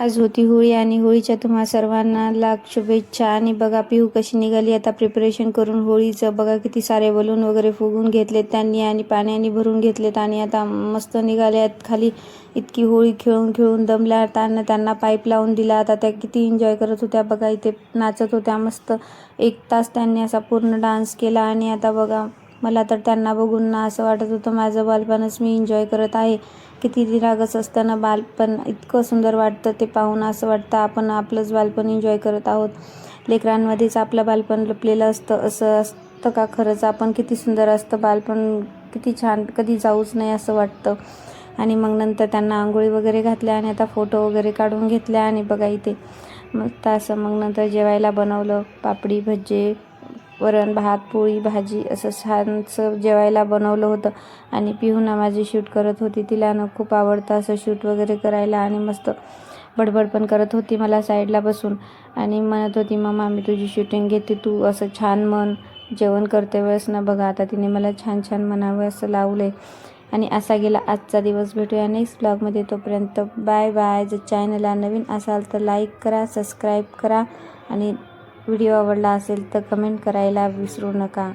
आज होती होळी आणि होळीच्या तुम्हा सर्वांना लाख शुभेच्छा। आणि बघा पिहू कशी निघाली आता प्रिपरेशन करून होळीचं। बघा किती सारे बलून वगैरे फुगून घेतलेत त्यांनी आणि पाण्याने भरून घेतलेत आणि आता मस्त निघाल्यात खाली। इतकी होळी खेळून खेळून दमल्या त्यांना पाईप लावून दिला। आता त्या किती एन्जॉय करत होत्या बघा, इथे नाचत होत्या मस्त। 1 तास त्यांनी असा पूर्ण डान्स केला आणि आता बघा मला तर त्यांना बघून ना असं वाटत होतं माझं बालपणच मी एन्जॉय करत आहे। किती निरागस असताना बालपण इतकं सुंदर वाटतं, ते पाहून असं वाटतं आपण आपलंच बालपण एन्जॉय करत आहोत। लेकरांमध्येच आपलं बालपण लपलेलं असतं, असं असतं का खरंच? आपण किती सुंदर असतं बालपण, किती छान, कधी जाऊच नाही असं वाटतं। आणि मग नंतर त्यांना आंघोळी वगैरे घातल्या आणि आता फोटो वगैरे काढून घेतल्या आणि बघा इथे मस्त असं मग नंतर जेवायला बनवलं। पापडी, भजे, वरण, भात, पोळी, भाजी असं छानसं जेवायला बनवलं होतं। आणि पिहूना माझी शूट करत होती, तिला ना खूप आवडतं असं शूट वगैरे करायला आणि मस्त बडबड पण करत होती मला साईडला बसून आणि म्हणत होती मम्मा मी तुझी शूटिंग घेते, तू असं छान म्हण जेवण करते वेळेस ना। बघा आता तिने मला छान छान म्हणावं असं लावलंय। आणि असा गेला आजचा दिवस। भेटूया नेक्स्ट ब्लॉगमध्ये, तोपर्यंत बाय बाय। जर चॅनलला नवीन असाल तर लाईक करा, सबस्क्राईब करा आणि व्हिडिओ आवडला असेल तर कमेंट करायला विसरू नका।